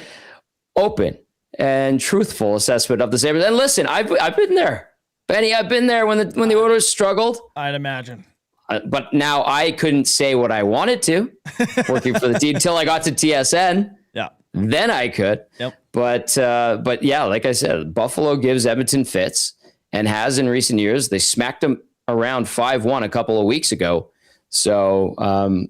A: open and truthful assessment of the Sabres. And listen, I've been there. Benny, I've been there when the Oilers struggled.
C: I'd imagine.
A: But now I couldn't say what I wanted to working for the team until I got to TSN.
C: Yeah.
A: Then I could.
C: Yep.
A: But yeah, like I said, Buffalo gives Edmonton fits and has in recent years. They smacked them around 5-1 a couple of weeks ago. So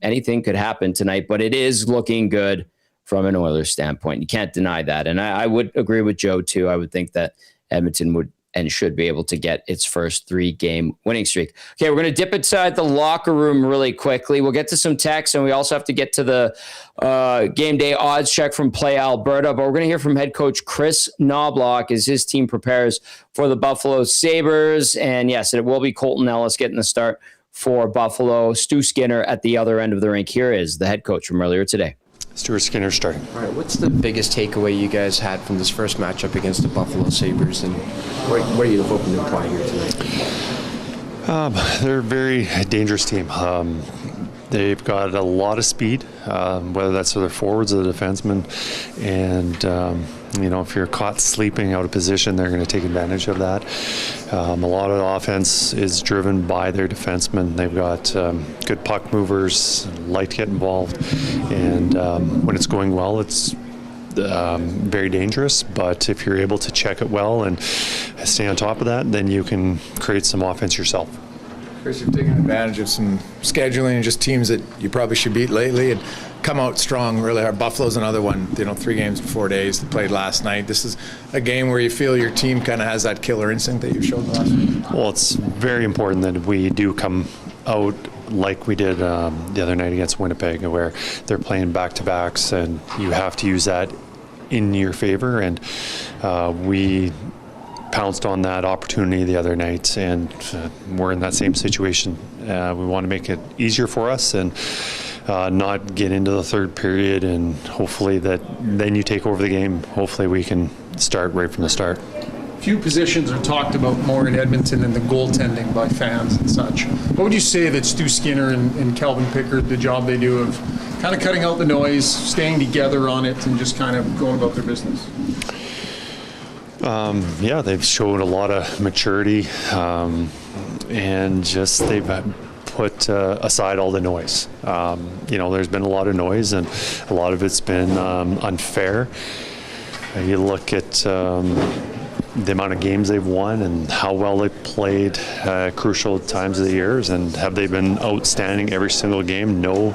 A: anything could happen tonight, but it is looking good from an Oilers standpoint. You can't deny that. And I would agree with Joe too. I would think that Edmonton would and should be able to get its first 3-game winning streak. Okay, we're going to dip inside the locker room really quickly. We'll get to some texts, and we also have to get to the game day odds check from Play Alberta. But we're going to hear from head coach Chris Knobloch as his team prepares for the Buffalo Sabres. And yes, it will be Colton Ellis getting the start for Buffalo. Stu Skinner at the other end of the rink. Here is the head coach from earlier today.
E: Stuart Skinner starting.
F: All right, what's the biggest takeaway you guys had from this first matchup against the Buffalo Sabres, and what are you hoping to apply here tonight?
E: They're a very dangerous team. They've got a lot of speed, whether that's their forwards or the defensemen, and if you're caught sleeping out of position, they're going to take advantage of that. A lot of the offense is driven by their defensemen. They've got good puck movers, like to get involved, and when it's going well, it's very dangerous. But if you're able to check it well and stay on top of that, then you can create some offense yourself.
G: Chris, you've taken advantage of some scheduling and just teams that you probably should beat lately and come out strong really hard. Buffalo's another one, 3 games in 4 days. They played last night. This is a game where you feel your team kind of has that killer instinct that you showed last week.
E: Well, it's very important that we do come out like we did the other night against Winnipeg, where they're playing back-to-backs, and you have to use that in your favor. And we pounced on that opportunity the other night, and we're in that same situation. We want to make it easier for us and not get into the third period, and hopefully that then you take over the game. Hopefully we can start right from the start.
H: Few positions are talked about more in Edmonton than the goaltending by fans and such. What would you say that Stu Skinner and Calvin Pickard, the job they do of kind of cutting out the noise, staying together on it, and just kind of going about their business?
E: Yeah, they've showed a lot of maturity, and just they've put aside all the noise. There's been a lot of noise, and a lot of it's been unfair. You look at the amount of games they've won and how well they played crucial times of the years. And have they been outstanding every single game? No,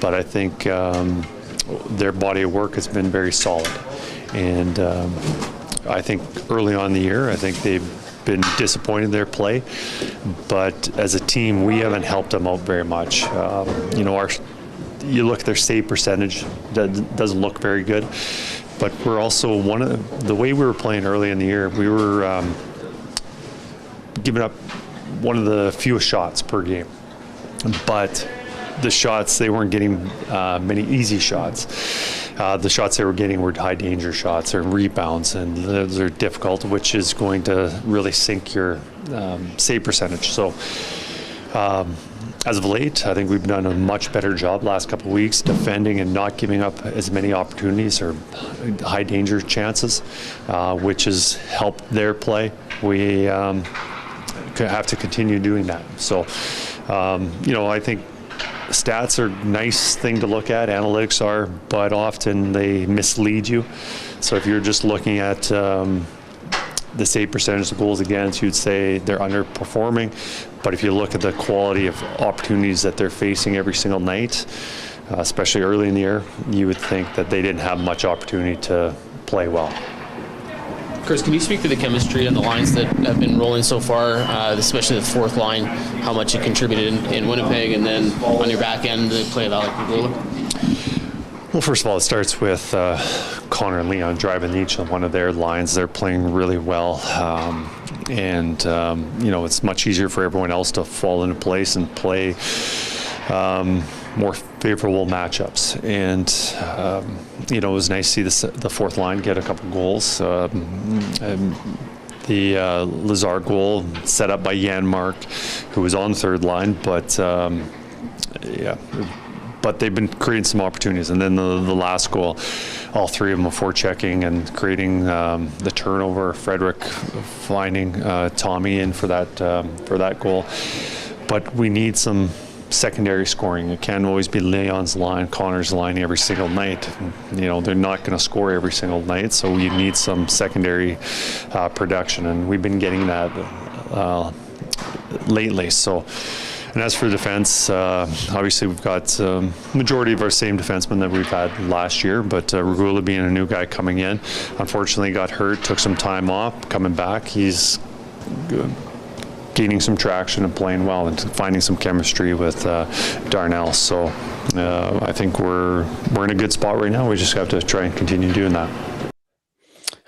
E: but I think their body of work has been very solid. And I think early on in the year, I think they've been disappointed in their play, but as a team, we haven't helped them out very much. You look at their save percentage, doesn't look very good, but we're also the way we were playing early in the year, we were giving up one of the fewest shots per game, but the shots, they weren't getting many easy shots. The shots they were getting were high danger shots or rebounds, and those are difficult, which is going to really sink your save percentage. So as of late, I think we've done a much better job last couple of weeks defending and not giving up as many opportunities or high danger chances, which has helped their play. We have to continue doing that. So, I think stats are a nice thing to look at, analytics are, but often they mislead you. So if you're just looking at the save percentage of goals against, you'd say they're underperforming. But if you look at the quality of opportunities that they're facing every single night, especially early in the year, you would think that they didn't have much opportunity to play well.
I: Chris, can you speak to the chemistry on the lines that have been rolling so far, especially the fourth line, how much it contributed in Winnipeg, and then on your back end, the play of Alec Gazzola?
E: Well, first of all, it starts with Connor and Leon driving each on one of their lines. They're playing really well. It's much easier for everyone else to fall into place and play more favorable matchups. And, it was nice to see the fourth line get a couple goals. The Lazar goal set up by Janmark, who was on the third line, but they've been creating some opportunities. And then the last goal, all three of them before checking and creating the turnover. Frederick finding Tommy in for that goal. But we need some secondary scoring. It can't always be Leon's line, Connor's line every single night. They're not going to score every single night, so we need some secondary production, and we've been getting that lately. So. And as for defense, obviously we've got majority of our same defensemen that we've had last year, but Regula being a new guy coming in, unfortunately got hurt, took some time off, coming back. He's gaining some traction and playing well and finding some chemistry with Darnell. So I think we're in a good spot right now. We just have to try and continue doing that.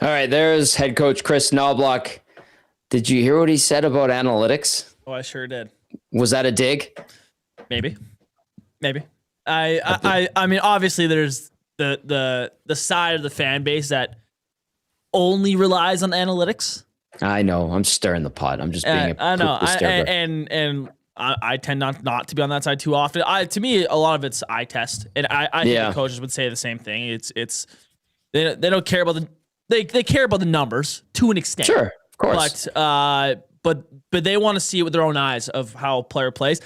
A: All right, there's head coach Chris Knobloch. Did you hear what he said about analytics?
C: Oh, I sure did.
A: Was that a dig?
C: Maybe. I mean, obviously there's the side of the fan base that only relies on analytics.
A: I know. I'm stirring the pot. I'm just being
C: I know. I tend not to be on that side too often. To me, a lot of it's eye test, and I think the coaches would say the same thing. It's they don't care about they care about the numbers to an extent.
A: Sure, of course.
C: But they want to see it with their own eyes of how a player plays.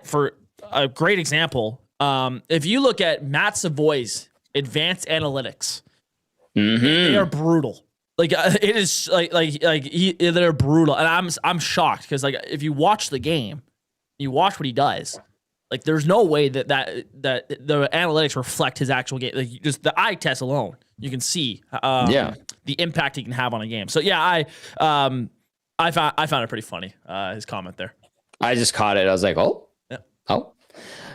C: For a great example, if you look at Matt Savoy's advanced analytics, they are brutal. Like it is they're brutal, and I'm shocked because if you watch the game, you watch what he does. Like there's no way that the analytics reflect his actual game. Like just the eye test alone, you can see the impact he can have on a game. So I found it pretty funny, his comment there.
A: I just caught it. I was like,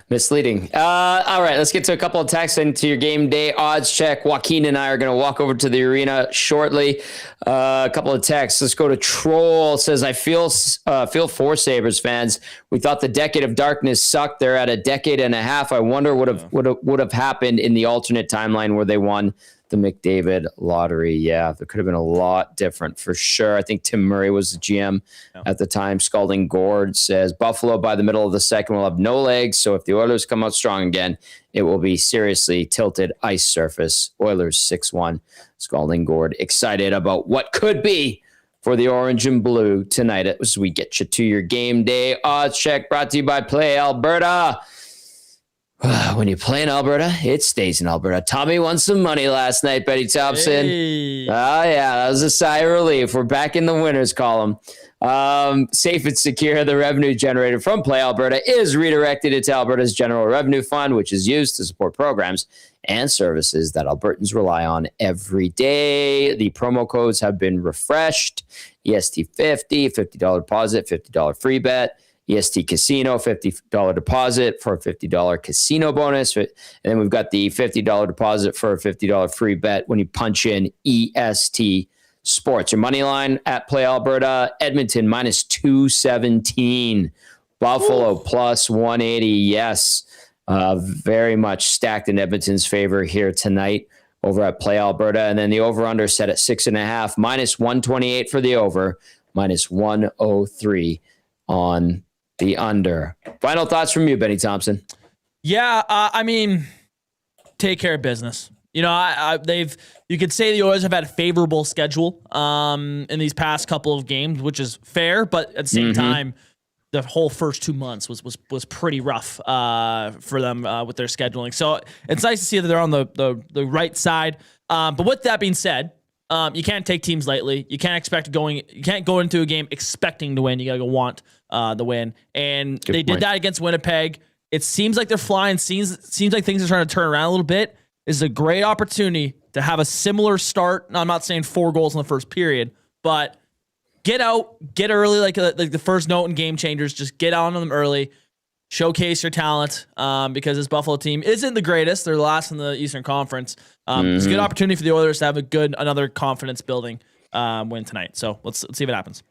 A: misleading. All right, let's get to a couple of texts into your game day odds check. Joaquin and I are going to walk over to the arena shortly. A couple of texts. Let's go to Troll. It says, I feel for Sabres fans. We thought the decade of darkness sucked. They're at a decade and a half. I wonder what would have happened in the alternate timeline where they won the McDavid lottery. Yeah, there could have been a lot different for sure. I think Tim Murray was the GM at the time. Scalding Gord says Buffalo by the middle of the second will have no legs. So if the Oilers come out strong again, it will be seriously tilted ice surface. Oilers 6-1. Scalding Gord excited about what could be for the orange and blue tonight as we get you to your game day odds check brought to you by Play Alberta. When you play in Alberta, it stays in Alberta. Tommy won some money last night, Betty Thompson.
C: Hey.
A: Oh, yeah, that was a sigh of relief. We're back in the winners column. Safe and secure, the revenue generated from Play Alberta is redirected into Alberta's General Revenue Fund, which is used to support programs and services that Albertans rely on every day. The promo codes have been refreshed. EST50, $50 deposit, $50 free bet. EST Casino, $50 deposit for a $50 casino bonus. And then we've got the $50 deposit for a $50 free bet when you punch in EST Sports. Your money line at Play Alberta, Edmonton minus 217, Buffalo plus 180. Yes, very much stacked in Edmonton's favor here tonight over at Play Alberta. And then the over-under set at 6.5, minus 128 for the over, minus 103 on the under. Final thoughts from you, Benny Thompson.
C: Yeah, I mean, take care of business. You know, you could say the Oilers have had a favorable schedule in these past couple of games, which is fair, but at the same time, the whole first 2 months was pretty rough for them with their scheduling. So it's nice to see that they're on the right side. But with that being said, you can't take teams lightly. You can't go into a game expecting to win. You gotta want the win. And they did that against Winnipeg. It seems like they're flying. Seems like things are trying to turn around a little bit. This is a great opportunity to have a similar start. I'm not saying 4 goals in the first period, but get out, get early, like the first note in Game Changers. Just get on them early, showcase your talent, because this Buffalo team isn't the greatest. They're the last in the Eastern Conference. It's a good opportunity for the Oilers to have another confidence building win tonight. So let's see what happens.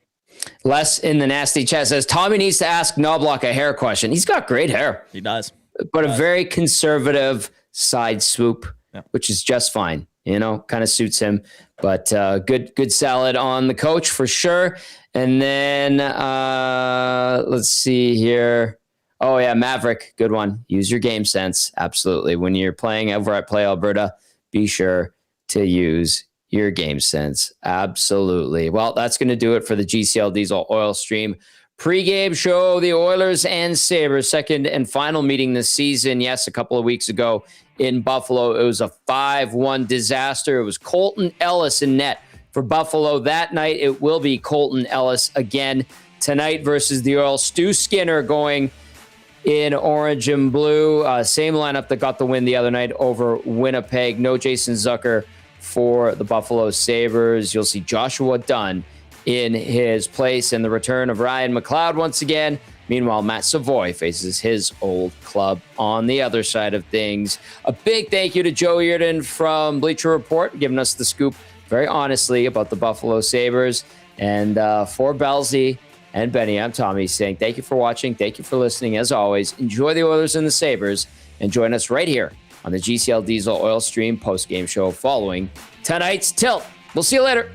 A: Les in the nasty chat says Tommy needs to ask Knobloch a hair question. He's got great hair.
C: He does,
A: but a very conservative side swoop, which is just fine. You know, kind of suits him. But good salad on the coach for sure. And then let's see here. Oh yeah, Maverick, good one. Use your game sense. Absolutely. When you're playing over at Play Alberta, be sure to use your game sense. Absolutely. Well, that's going to do it for the GCL Diesel Oil Stream pregame show. The Oilers and Sabres, second and final meeting this season. Yes, a couple of weeks ago in Buffalo, it was a 5-1 disaster. It was Colton Ellis in net for Buffalo that night. It will be Colton Ellis again tonight versus the Oils. Stu Skinner going in orange and blue. Same lineup that got the win the other night over Winnipeg. No Jason Zucker for the Buffalo Sabres. You'll see Joshua Dunn in his place and the return of Ryan McLeod once again. Meanwhile, Matt Savoy faces his old club on the other side of things. A big thank you to Joe Earden from Bleacher Report, giving us the scoop very honestly about the Buffalo Sabres. And for Bellsy and Benny, I'm Tommy saying thank you for watching. Thank you for listening. As always, enjoy the Oilers and the Sabres and join us right here on the GCL Diesel Oil Stream post-game show following tonight's tilt. We'll see you later.